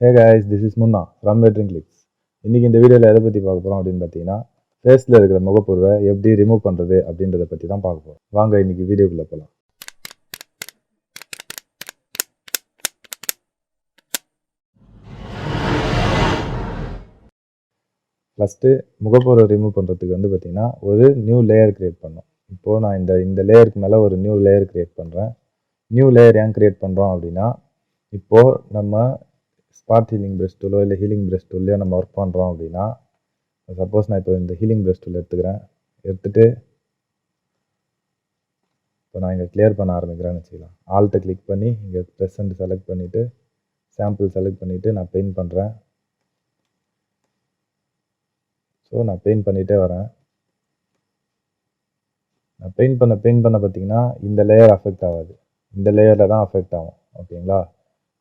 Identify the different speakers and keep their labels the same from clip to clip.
Speaker 1: Hey guys, this is Munna from Veteran Clicks. இன்னைக்கு இந்த வீடியோவில் எதை பற்றி பார்க்க போகிறோம் அப்படின்னு பார்த்தீங்கன்னா ஃபேஸில் இருக்கிற முகப்பொருவை எப்படி ரிமூவ் பண்ணுறது அப்படின்றத பற்றி தான் பார்க்க போகிறோம். வாங்க இன்னைக்கு வீடியோக்குள்ளே போகலாம். ஃபஸ்ட்டு முகப்பொருவை ரிமூவ் பண்ணுறதுக்கு வந்து பார்த்திங்கன்னா ஒரு நியூ லேயர் க்ரியேட் பண்ணோம். இப்போது நான் இந்த லேயருக்கு மேலே ஒரு நியூ லேயர் க்ரியேட் பண்ணுறேன். நியூ லேயர் ஏன் க்ரியேட் பண்ணுறோம் அப்படின்னா இப்போது நம்ம ஸ்பாட் ஹீலிங் ப்ரஷ் டூலோ இல்லை ஹீலிங் ப்ரஷ் டூல்லையோ நம்ம ஒர்க் பண்ணுறோம் அப்படின்னா சப்போஸ் நான் இப்போ இந்த ஹீலிங் ப்ரஷ் டூல் எடுத்துகிட்டு இப்போ நான் இங்கே கிளியர் பண்ண ஆரம்பிக்கிறேன்னு வச்சுக்கலாம். ஆல்ட்டை கிளிக் பண்ணி இங்கே ப்ரெசன்ட் செலக்ட் பண்ணிவிட்டு சாம்பிள் செலக்ட் பண்ணிவிட்டு நான் பெயிண்ட் பண்ணுறேன். ஸோ நான் பெயிண்ட் பண்ணிகிட்டே வரேன். நான் பெயிண்ட் பண்ண பார்த்தீங்கன்னா இந்த லேயர் அஃபெக்ட் ஆகாது, இந்த லேயரில் தான் அஃபெக்ட் ஆகும். ஓகேங்களா?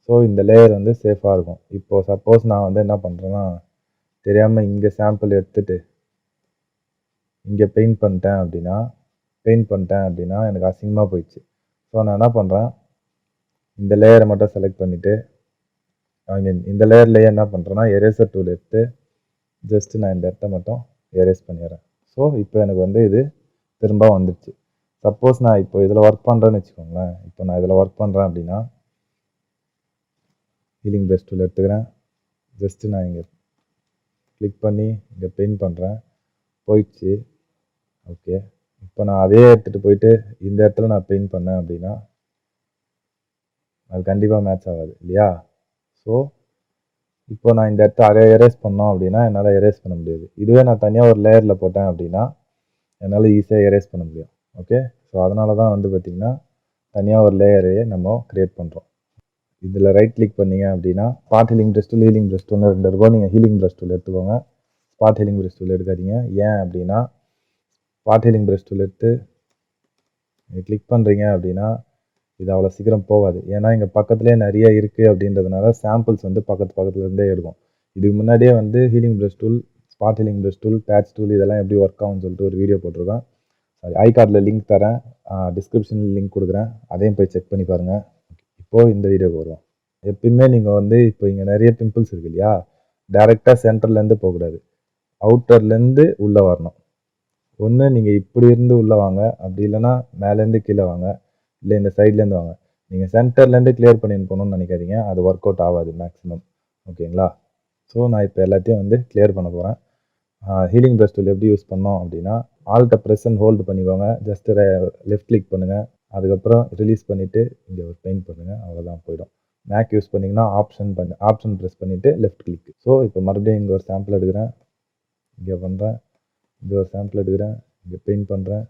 Speaker 1: ஸோ இந்த லேயர் வந்து சேஃபாக இருக்கும். இப்போது சப்போஸ் நான் வந்து என்ன பண்ணுறேன்னா தெரியாமல் இங்கே சாம்பிள் எடுத்துகிட்டு இங்கே பெயிண்ட் பண்ணிட்டேன் அப்படின்னா எனக்கு அசிங்கமாக போயிடுச்சு. ஸோ நான் என்ன பண்ணுறேன், இந்த லேயரை மட்டும் செலக்ட் பண்ணிவிட்டு இந்த லேயர்லேயே என்ன பண்ணுறேன்னா எரேசர் டூல் எடுத்து ஜஸ்ட்டு நான் இந்த இடத்த மட்டும் எரேஸ் பண்ணிடுறேன். ஸோ இப்போ எனக்கு வந்து இது திரும்ப வந்துடுச்சு. சப்போஸ் நான் இப்போ இதில் ஒர்க் பண்ணுறேன்னு வச்சுக்கோங்களேன். இப்போ நான் இதில் ஒர்க் பண்ணுறேன் அப்படின்னா ஹீலிங் ப்ரஷ் டூல் எடுத்துக்கிறேன். ஜஸ்ட்டு நான் இங்கே கிளிக் பண்ணி இங்கே பெயிண்ட் பண்ணுறேன், போயிடுச்சு. ஓகே, இப்போ நான் அதே எடுத்துகிட்டு போயிட்டு இந்த இடத்துல நான் பெயிண்ட் பண்ணேன் அப்படின்னா அது கண்டிப்பாக மேட்ச் ஆகாது இல்லையா? ஸோ இப்போ நான் இந்த இடத்த அதே எரேஸ் பண்ணோம் அப்படின்னா என்னால் எரேஸ் பண்ண முடியாது. இதுவே நான் தனியாக ஒரு லேயரில் போட்டேன் அப்படின்னா என்னால் ஈஸியாக எரேஸ் பண்ண முடியும். ஓகே, ஸோ அதனால தான் வந்து பார்த்திங்கன்னா தனியாக ஒரு லேயரையே நம்ம க்ரியேட் பண்ணுறோம். இதில் ரைட் கிளிக் பண்ணிங்க அப்படின்னா spot healing brush tool, healing brush tool 2 இருக்கும். நீங்கள் ஹீலிங் ப்ரஷ் டூல் எடுத்துக்கோங்க, ஸ்பாட் ஹீலிங் ப்ரஷ் டூல் எடுக்காதீங்க. ஏன் அப்படின்னா ஸ்பாட் ஹீலிங் ப்ரஷ் டூல் எடுத்து நீங்கள் கிளிக் பண்ணுறீங்க அப்படின்னா இது அவ்வளோ சீக்கிரம் போகாது. ஏன்னா இங்கே பக்கத்துலேயே நிறைய இருக்குது அப்படின்றதுனால சாம்பிள்ஸ் வந்து பக்கத்துலேருந்தே எடுக்கும். இதுக்கு முன்னாடியே வந்து healing brush tool, spot healing brush tool, patch tool இதெல்லாம் எப்படி ஒர்க் ஆகும்னு சொல்லிட்டு ஒரு வீடியோ போட்டிருக்கேன். ஐ கார்டில் லிங்க் தரேன், டிஸ்கிரிப்ஷனில் லிங்க் கொடுக்குறேன், அதையும் போய் செக் பண்ணி பாருங்கள். இப்போது இந்த வீடியோக்கு வருவோம். எப்பயுமே நீங்கள் வந்து இப்போ இங்கே நிறைய பிம்பிள்ஸ் இருக்கு இல்லையா, டைரெக்டாக சென்டர்லேருந்து போகக்கூடாது, அவுட்டர்லேருந்து உள்ளே வரணும். ஒன்று நீங்கள் இப்படி இருந்து உள்ளே வாங்க, அப்படி இல்லைன்னா மேலேருந்து கீழே வாங்க, இல்லை இந்த சைட்லேருந்து வாங்க. நீங்கள் சென்டர்லேருந்து கிளியர் பண்ணின்னு போகணுன்னு நினைக்காதீங்க, அது ஒர்க் அவுட் ஆகாது மேக்ஸிமம். ஓகேங்களா? ஸோ நான் இப்போ எல்லாத்தையும் வந்து கிளியர் பண்ண போகிறேன். ஹீலிங் ப்ரஷ் டூல் எப்படி யூஸ் பண்ணோம் அப்படின்னா ஆல்ட்டை ப்ரெஸ் அண்ட் ஹோல்டு பண்ணிக்கோங்க. ஜஸ்ட்டு லெஃப்ட் கிளிக் பண்ணுங்கள், அதுக்கப்புறம் ரிலீஸ் பண்ணிவிட்டு இங்கே ஒரு பெயிண்ட் பண்ணுங்கள், அவ்வளோதான் போயிடும். மேக் யூஸ் பண்ணிங்கன்னா ஆப்ஷன் ப்ரெஸ் பண்ணிவிட்டு லெஃப்ட் கிளிக். ஸோ இப்போ மறுபடியும் இங்கே ஒரு சாம்பிள் எடுக்கிறேன், இங்கே பண்ணுறேன், இங்கே ஒரு சாம்பிள் எடுக்கிறேன், இங்கே பெயிண்ட் பண்ணுறேன்,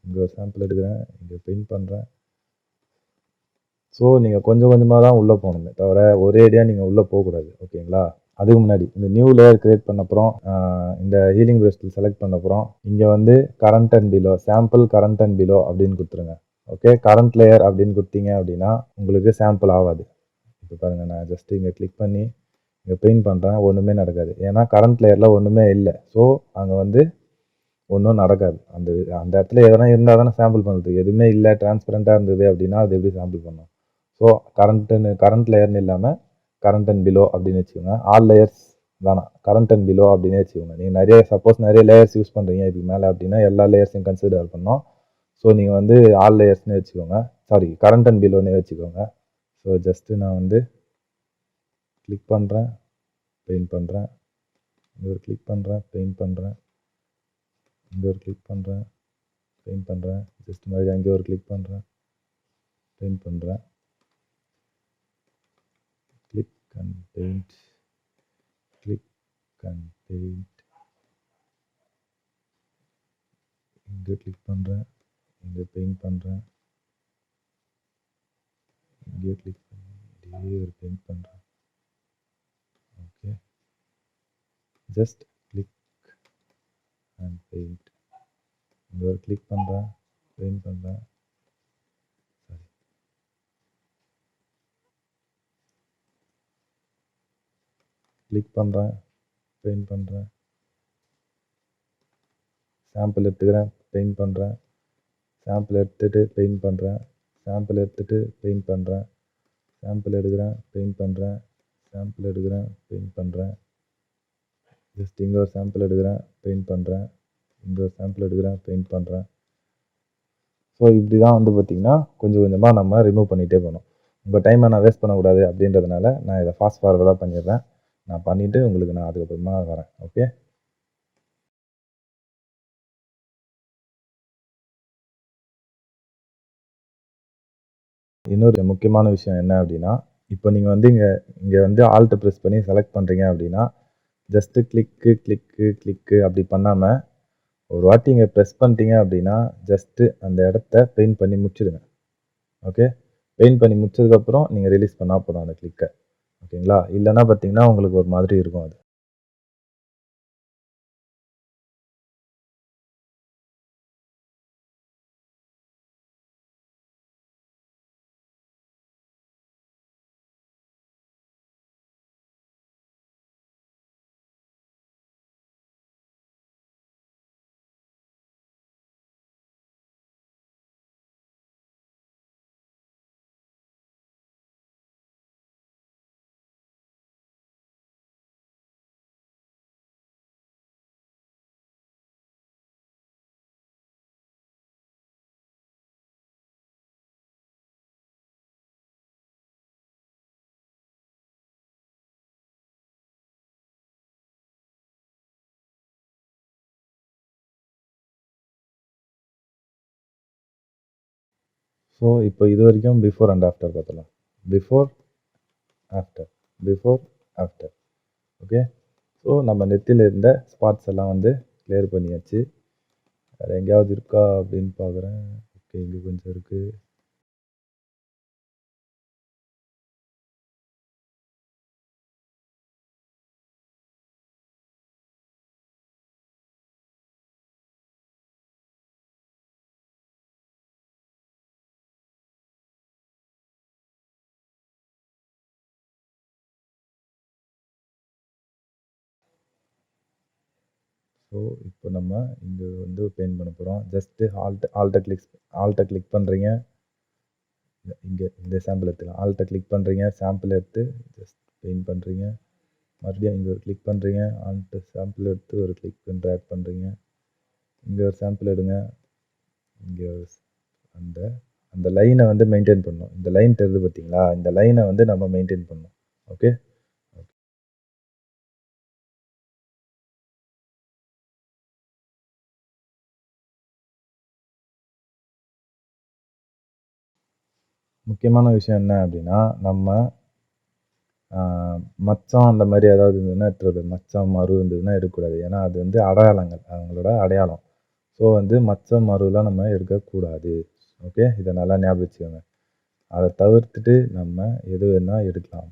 Speaker 1: இங்கே ஒரு சாம்பிள் எடுக்கிறேன், இங்கே பெயிண்ட் பண்ணுறேன். ஸோ நீங்கள் கொஞ்சம் கொஞ்சமாக தான் உள்ளே போகணுமே தவிர ஒரேடியாக நீங்கள் உள்ளே போகக்கூடாது. ஓகேங்களா? அதுக்கு முன்னாடி இந்த நியூ லேயர் கிரியேட் பண்ணப்புறம் இந்த ஹீலிங் ப்ரஷ் டூல் செலக்ட் பண்ணப்புறம் இங்கே வந்து current and below, sample current and below அப்படின்னு கொடுத்துருங்க. ஓகே, கரண்ட் லேயர் அப்படின்னு கொடுத்தீங்க அப்படின்னா உங்களுக்கு சாம்பிள் ஆகாது. இப்போ பாருங்கள், நான் ஜஸ்ட்டு இங்கே கிளிக் பண்ணி இங்கே பெயிண்ட் பண்ணுறேன், ஒன்றுமே நடக்காது. ஏன்னா கரண்ட் லேயரில் ஒன்றுமே இல்லை. ஸோ அங்கே வந்து ஒன்றும் நடக்காது. அந்த இடத்துல எதனா இருந்தால் தானே சாம்பிள் பண்ணுறது. எதுவுமே இல்லை, டிரான்ஸ்பரண்ட்டாக இருந்தது அப்படின்னா அது எப்படி சாம்பிள் பண்ணும்? ஸோ கரண்ட் லேயர்னு இல்லாமல் கரண்ட் அண்ட் பிலோ அப்படின்னு வச்சுக்கோங்க. ஆல் லேயர்ஸ் வேணாம், கரண்ட் அண்ட் பிலோ அப்படின்னு வச்சுக்கோங்க. நீங்கள் சப்போஸ் நிறைய லேயர்ஸ் யூஸ் பண்ணுறீங்க இதுக்கு மேலே அப்படின்னா எல்லா லேயர்ஸையும் கன்சிடர் பண்ணோம். ஸோ நீங்கள் வந்து ஆல் லேயர்ஸ்னு வச்சுக்கோங்க, சாரி கரண்ட் அண்ட் பிலோன்னு வச்சுக்கோங்க. ஸோ ஜஸ்ட்டு நான் வந்து கிளிக் பண்ணுறேன், பெயிண்ட் பண்ணுறேன், இங்கே ஒரு கிளிக் பண்ணுறேன், பெயிண்ட் பண்ணுறேன், இங்கே ஒரு கிளிக் பண்ணுறேன், பெயிண்ட் பண்ணுறேன், ஜஸ்ட் மறுபடியும் அங்கே ஒரு கிளிக் பண்ணுறேன், பெயிண்ட் பண்ணுறேன், click and paint, click and paint, இங்கே கிளிக் பண்ணுறேன், இங்கே பெயிண்ட் பண்ணுறேன், இங்கே கிளிக் பண்ணி இதே ஒரு பெயிண்ட் பண்ணுறேன். Okay, just click and paint, இங்கே ஒரு கிளிக் பண்ணுறேன், பெயிண்ட் பண்ணுறேன், சாரி கிளிக் பண்ணுறேன், பெயிண்ட் பண்ணுறேன், சாம்பிள் எடுத்துக்கிறேன், பெயிண்ட் பண்ணுறேன், சாம்பிள் எடுத்துகிட்டு பெயிண்ட் பண்ணுறேன், சாம்பிள் எடுத்துகிட்டு பெயிண்ட் பண்ணுறேன், சாம்பிள் எடுக்கிறேன், பெயிண்ட் பண்ணுறேன், சாம்பிள் எடுக்கிறேன், பெயிண்ட் பண்ணுறேன். ஜஸ்ட் இங்கே ஒரு சாம்பிள் எடுக்கிறேன், பெயிண்ட் பண்ணுறேன். இங்கே ஒரு சாம்பிள் எடுக்கிறேன், பெயிண்ட் பண்ணுறேன். ஸோ இப்படி தான் வந்து பார்த்திங்கன்னா கொஞ்சம் கொஞ்சமாக நம்ம ரிமூவ் பண்ணிகிட்டே போகணும். உங்கள் டைமை நான் வேஸ்ட் பண்ணக்கூடாது அப்படின்றதுனால நான் இதை ஃபாஸ்ட் ஃபார்வர்டாக பண்ணிடுறேன். நான் பண்ணிவிட்டு உங்களுக்கு நான் அதுக்கப்புறமா வரேன். ஓகே. இன்னொரு முக்கியமான விஷயம் என்ன அப்படின்னா, இப்போ நீங்கள் வந்து இங்கே வந்து ஆல்ட் ப்ரெஸ் பண்ணி செலக்ட் பண்ணுறீங்க அப்படின்னா ஜஸ்ட்டு கிளிக்கு அப்படி பண்ணாமல் ஒரு வாட்டி இங்கே ப்ரெஸ் பண்ணிட்டீங்க அப்படின்னா ஜஸ்ட்டு அந்த இடத்த பெயிண்ட் பண்ணி முடிச்சிடுங்க. ஓகே. பெயிண்ட் பண்ணி முடிச்சதுக்கப்புறம் நீங்கள் ரிலீஸ் பண்ணால் போதும் அந்த கிளிக்கை. ஓகேங்களா? இல்லைன்னா பார்த்தீங்கன்னா உங்களுக்கு ஒரு மாதிரி இருக்கும் அது. ஸோ இப்போ இது வரைக்கும் பிஃபோர் அண்ட் ஆஃப்டர் பார்த்தலாம். Before after, before after. Okay. So நம்ம நெத்தியில் இருந்த ஸ்பாட்ஸ் எல்லாம் வந்து கிளியர் பண்ணியாச்சு. வேறு எங்கேயாவது இருக்கா அப்படின்னு பார்க்குறேன். ஓகே, இங்கே கொஞ்சம் இருக்குது. ஸோ இப்போ நம்ம இங்கே வந்து பெயிண்ட் பண்ண போகிறோம். ஜஸ்ட்டு ஆல்ட்டை கிளிக் பண்ணுறீங்க. இங்கே இந்த சாம்பிள் எடுத்துக்கலாம். ஆல்ட்டை கிளிக் பண்ணுறீங்க, சாம்பிள் எடுத்து ஜஸ்ட் பெயிண்ட் பண்ணுறீங்க. மறுபடியும் இங்கே ஒரு கிளிக் பண்ணுறீங்க, ஆல்ட்டு சாம்பிள் எடுத்து ஒரு கிளிக் ட்ராக் பண்ணுறீங்க. இங்கே ஒரு சாம்பிள் எடுங்க. இங்கே அந்த அந்த லைனை வந்து மெயின்டைன் பண்ணணும். இந்த லைன் தெரியுது பார்த்தீங்களா? இந்த லைனை வந்து நம்ம மெயின்டைன் பண்ணணும். ஓகே. முக்கியமான விஷயம் என்ன அப்படின்னா, நம்ம மச்சம் அந்த மாதிரி ஏதாவது இருந்ததுன்னா எடுத்துக்கூடாது. மச்சம், மரு இருந்ததுன்னா எடுக்கக்கூடாது. ஏன்னா அது வந்து அடையாளங்கள், அவங்களோட அடையாளம். ஸோ வந்து மச்சம், மருலாம் நம்ம எடுக்கக்கூடாது. ஓகே. இதை நல்லா ஞாபகம் வச்சுக்கோங்க. அதை தவிர்த்துட்டு நம்ம எது வேணால் எடுக்கலாம்.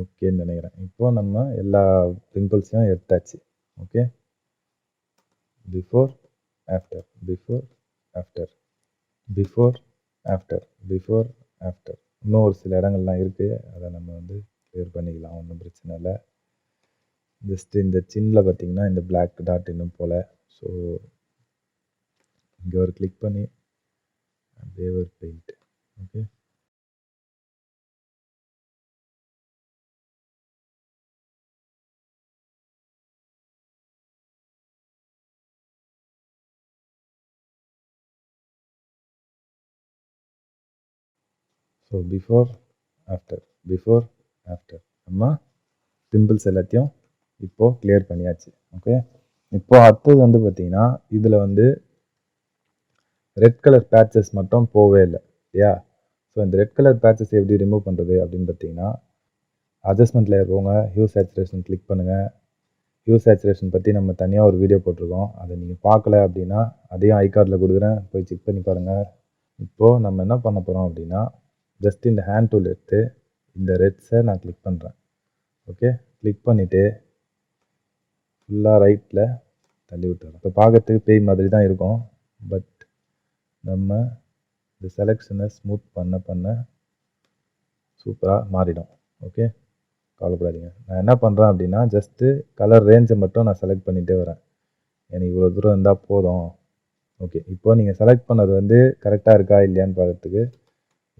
Speaker 1: ஓகேன்னு நினைக்கிறேன். இப்போ நம்ம எல்லா பிம்பிள்ஸையும் எடுத்தாச்சு. Okay. Before after, before after, before after, before after. இன்னும் ஒரு சில இடங்கள்லாம் இருக்குது. அதை நம்ம வந்து கிளியர் பண்ணிக்கலாம், ஒன்றும் பிரச்சனை இல்லை. ஜஸ்ட்டு இந்த சின்னில் பார்த்தீங்கன்னா இந்த பிளாக் டாட் இன்னும் போல். ஸோ இங்கே ஒரு கிளிக் பண்ணி அப்படியே ஒரு paint. Okay. So before after, before after நம்ம பிம்பிள்ஸ் எல்லாத்தையும் இப்போது கிளியர் பண்ணியாச்சு. ஓகே. இப்போது அடுத்தது வந்து பார்த்திங்கன்னா இதில் வந்து ரெட் கலர் பேட்சஸ் மட்டும் போகவே இல்லை இல்லையா? ஸோ இந்த ரெட் கலர் பேட்சஸ் எப்படி ரிமூவ் பண்ணுறது அப்படின்னு பார்த்தீங்கன்னா, அட்ஜஸ்ட்மெண்ட் லேயர் போங்க, HUE Saturation கிளிக் பண்ணுங்கள். HUE Saturation பற்றி நம்ம தனியாக ஒரு வீடியோ போட்டிருக்கோம். அதை நீங்கள் பார்க்கல அப்படின்னா அதையும் ஐகார்டில் கொடுக்குறேன், போய் செக் பண்ணி பாருங்கள். இப்போது நம்ம என்ன பண்ண போகிறோம் அப்படின்னா, ஜஸ்ட் இந்த ஹேண்ட் டூல் எடுத்து இந்த ரெட்ஸை நான் கிளிக் பண்ணுறேன். ஓகே. கிளிக் பண்ணிவிட்டு ஃபுல்லாக ரைட்டில் தள்ளி விட்டுறோம். இப்போ பார்க்கறதுக்கு பேய் மாதிரி தான் இருக்கும். பட் நம்ம இந்த செலெக்ஷனை ஸ்மூத் பண்ண சூப்பராக மாறிடும். ஓகே. கவலைப்படாதீங்க. நான் என்ன பண்ணுறேன் அப்படின்னா ஜஸ்ட்டு கலர் ரேஞ்சை மட்டும் நான் செலக்ட் பண்ணிகிட்டே வரேன். எனக்கு இவ்வளோ தூரம் இருந்தால் போதும். ஓகே, இப்போது நீங்கள் செலக்ட் பண்ணது வந்து கரெக்டாக இருக்கா இல்லையான்னு பார்க்குறதுக்கு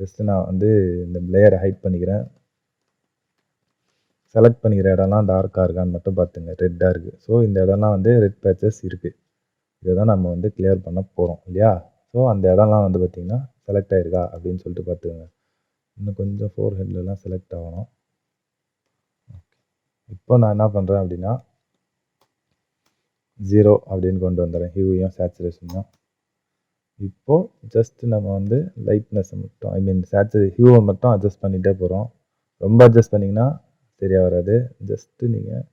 Speaker 1: ஜஸ்ட்டு நான் வந்து இந்த லேயரை ஹைட் பண்ணிக்கிறேன். செலக்ட் பண்ணிக்கிற இடம்லாம் டார்க்காக இருக்கான்னு மட்டும் பார்த்துங்க. ரெட்டாக இருக்குது. ஸோ இந்த இடம்லாம் வந்து ரெட் பேச்சஸ் இருக்குது. இதை தான் நம்ம வந்து கிளியர் பண்ண போகிறோம் இல்லையா? ஸோ அந்த இடம்லாம் வந்து பார்த்திங்கன்னா செலக்ட் ஆகிருக்கா அப்படின்னு சொல்லிட்டு பார்த்துக்கோங்க. இன்னும் கொஞ்சம் ஃபோர் ஹெட்லலாம் செலக்ட் ஆகணும். இப்போ நான் என்ன பண்ணுறேன் அப்படின்னா 0 அப்படின்னு கொண்டு வந்துடுறேன். ஹியூயும் சேச்சுரேஷனையும். இப்போது ஜஸ்ட் நம்ம வந்து லைட்னஸை மட்டும் ஹியூவை மட்டும் அட்ஜஸ்ட் பண்ணிகிட்டே போகிறோம். ரொம்ப அட்ஜஸ்ட் பண்ணிங்கன்னா சரியாக வராது. ஜஸ்ட்டு நீங்கள்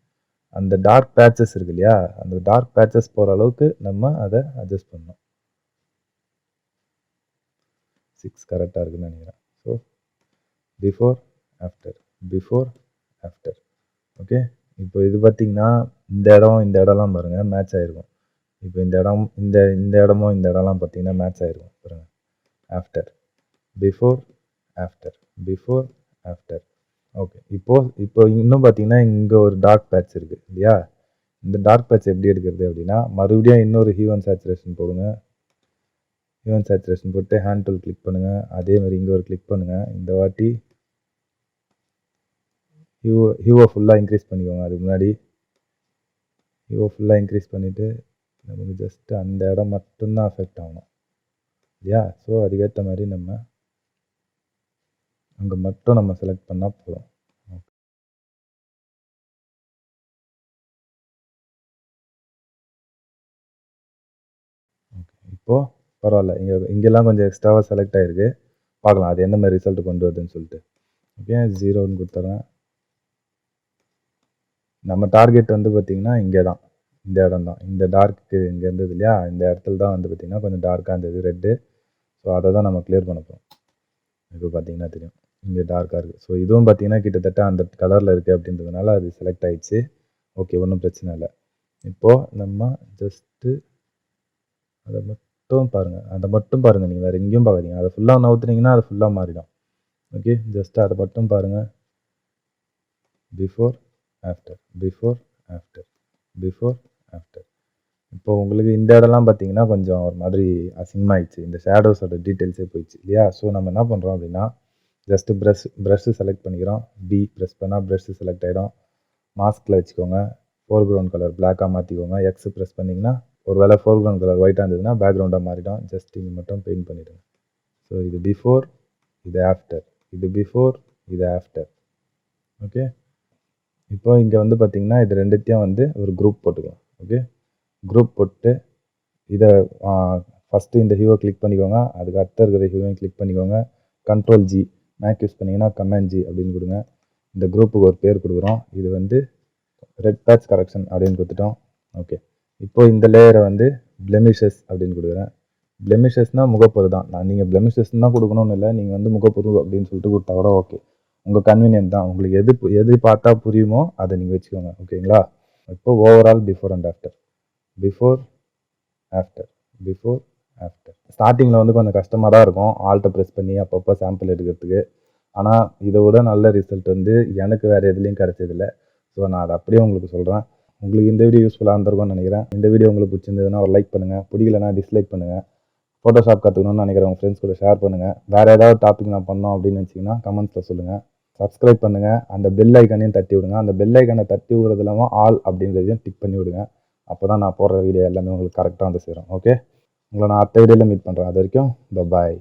Speaker 1: அந்த டார்க் பேச்சஸ் இருக்கு இல்லையா, அந்த டார்க் பேச்சஸ் போகிற அளவுக்கு நம்ம அதை அட்ஜஸ்ட் பண்ணணும். 6 கரெக்டாக இருக்குதுன்னு நினைக்கிறேன். So before after. ஓகே, இப்போ இது பார்த்திங்கன்னா இந்த இடம்லாம் பாருங்கள் மேட்ச் ஆகிருக்கும். இப்போ இந்த இடம்லாம் பார்த்திங்கன்னா மேட்ச் ஆகிருக்கும் பாருங்கள். After, before after. ஓகே, இப்போ இன்னும் பார்த்திங்கன்னா இங்கே ஒரு டார்க் பேட்ச் இருக்குது இல்லையா? இந்த டார்க் பேட்ச் எப்படி எடுக்கிறது அப்படின்னா மறுபடியும் இன்னொரு ஹியூன் சேச்சுரேஷன் போடுங்க. ஹியூன் சேச்சுரேஷன் போட்டு ஹேண்ட் டூல் கிளிக் பண்ணுங்கள். அதே மாதிரி இங்கே ஒரு கிளிக் பண்ணுங்கள். இந்த வாட்டி ஹியூவை ஃபுல்லாக இன்க்ரீஸ் பண்ணிக்கோங்க. அதுக்கு முன்னாடி ஹியூவை ஃபுல்லாக இன்க்ரீஸ் பண்ணிவிட்டு நமக்கு ஜஸ்ட்டு அந்த இடம் மட்டும்தான் அஃபெக்ட் ஆகணும் இல்லையா? ஸோ அதுக்கேற்ற மாதிரி நம்ம அங்கே மட்டும் நம்ம செலக்ட் பண்ணால் போதும். ஓகே, இப்போது பரவாயில்ல. இங்கெல்லாம் கொஞ்சம் எக்ஸ்ட்ராவாக செலக்ட் ஆகிருக்கு. பார்க்கலாம் அது எந்த மாதிரி ரிசல்ட் கொண்டு வருதுன்னு சொல்லிட்டு. ஓகே, 0ன்னு கொடுத்துட்றேன். நம்ம டார்கெட் வந்து பார்த்திங்கன்னா இங்கே தான், இந்த இடம் தான். இந்த டார்க்கு இங்கே இருந்தது இல்லையா, இந்த இடத்துல தான் வந்து பார்த்திங்கன்னா கொஞ்சம் டார்க்காக இருந்தது ரெட்டு. ஸோ அதை தான் நம்ம கிளியர் பண்ண போகிறோம். இப்போ பார்த்திங்கன்னா தெரியும் இங்கே டார்க்காக இருக்குது. ஸோ இதுவும் பார்த்திங்கன்னா கிட்டத்தட்ட அந்த கலரில் இருக்குது அப்படின்றதுனால அது செலக்ட் ஆகிடுச்சு. ஓகே, ஒன்றும் பிரச்சனை இல்லை. இப்போது நம்ம ஜஸ்ட்டு அதை மட்டும் பாருங்கள். நீங்கள் வேறு எங்கேயும் பார்க்காதீங்க. அதை ஃபுல்லாக நவுத்துனீங்கன்னா அது ஃபுல்லாக மாறிடும். ஓகே, ஜஸ்ட்டு அதை மட்டும் பாருங்கள். Before after. இப்போ உங்களுக்கு இந்த இடம்லாம் பார்த்தீங்கன்னா கொஞ்சம் ஒரு மாதிரி அசிங்கமாகிடுச்சு. இந்த ஷேடோஸோட டீட்டெயில்ஸே போயிடுச்சு இல்லையா? ஸோ நம்ம என்ன பண்ணுறோம் அப்படின்னா ஜஸ்ட்டு ப்ரஷ்ஷு செலக்ட் பண்ணிக்கிறோம். ப்ரெஸ் பண்ணால் ப்ரஷ்ஷு செலக்ட் ஆகிடும். மாஸ்கில் வச்சுக்கோங்க. ஃபோர்க்ரவுண்ட் கலர் பிளாக்காக மாற்றிக்கோங்க. எக்ஸு ப்ரெஸ் பண்ணிங்கன்னா ஒரு வேளை ஃபோர்க்ரவுண்ட் கலர் ஒயிட்டாக இருந்ததுன்னா பேக்ரவுண்டாக மாறிடும். ஜஸ்ட் இங்கே மட்டும் பெயிண்ட் பண்ணிவிடுங்க. ஸோ இது பிஃபோர், இது ஆஃப்டர், இது பிஃபோர், இது ஆஃப்டர். ஓகே, இப்போ இங்கே வந்து பார்த்திங்கன்னா இது ரெண்டுத்தையும் வந்து ஒரு குரூப் போட்டுக்கலாம். ஓகே, குரூப் போட்டு இதை ஃபஸ்ட்டு இந்த ஹியூவை கிளிக் பண்ணிக்கோங்க. அதுக்கு அடுத்த இருக்கிற ஹியூவையும் கிளிக் பண்ணிக்கோங்க. கண்ட்ரோல் ஜி, மேக் யூஸ் பண்ணிங்கன்னா கமாண்ட் ஜி அப்படின்னு கொடுங்க. இந்த குரூப்புக்கு ஒரு பேர் கொடுக்குறோம். இது வந்து ரெட் பேட்ச் கரெக்ஷன் அப்படின்னு கொடுத்துட்டோம். ஓகே, இப்போது இந்த லேயரை வந்து பிளெமிஷஸ் அப்படின்னு கொடுக்குறேன். பிளெமிஷஸ்னால் முகப்பொரு தான். நீங்கள் பிளெமிஷஸ் தான் கொடுக்கணும்னு இல்லை, நீங்கள் வந்து முகப்பொரு அப்படின்னு சொல்லிட்டு கொடுத்தா கூட ஓகே. உங்கள் கன்வீனியன்ட் தான். உங்களுக்கு எது பார்த்தா புரியுமோ அதை நீங்கள் வச்சுக்கோங்க. ஓகேங்களா? இப்போ ஓவரால் பிஃபோர் ஆஃப்டர். ஸ்டார்டிங்கில் வந்து கொஞ்சம் கஷ்டமாக தான் இருக்கும். ஆல்ட்டை ப்ரெஸ் பண்ணி அப்பப்போ சாம்பிள் எடுக்கிறதுக்கு. ஆனால் இதை விட நல்ல ரிசல்ட் வந்து எனக்கு வேறு எதுலேயும் கிடச்சதில்லை. ஸோ நான் அதை அப்படியே உங்களுக்கு சொல்கிறேன். உங்களுக்கு இந்த வீடியோ யூஸ்ஃபுல்லாக இருந்திருக்கும்னு நினைக்கிறேன். இந்த வீடியோ உங்களுக்கு பிடிச்சிருந்ததுன்னா ஒரு லைக் பண்ணுங்கள். பிடிக்கலன்னா டிஸ்லைக் பண்ணுங்கள். ஃபோட்டோஷாப் கற்றுக்கணும்னு நினைக்கிறேன் உங்கள் ஃப்ரெண்ட்ஸ் கூட ஷேர் பண்ணுங்கள். வேறு ஏதாவது டாபிக் நான் பண்ணோம் அப்படின்னு நினச்சிங்கன்னா கமெண்ட்ஸில் சொல்லுங்கள். சப்ஸ்கிரைப் பண்ணுங்கள். அந்த பெல் ஐக்கனையும் தட்டி விடுங்க. அந்த பெல் ஐக்கனை தட்டி விடுறது இல்லாமல் ஆல் அப்படின்றதையும் டிக் பண்ணி விடுங்க. அப்போ தான் நான் போடுற வீடியோ எல்லாமே உங்களுக்கு கரெக்டாக வந்து சேரும். ஓகே, உங்களை நான் அடுத்த வீடியோவில் மீட் பண்ணுறேன். அது வரைக்கும் பாய்.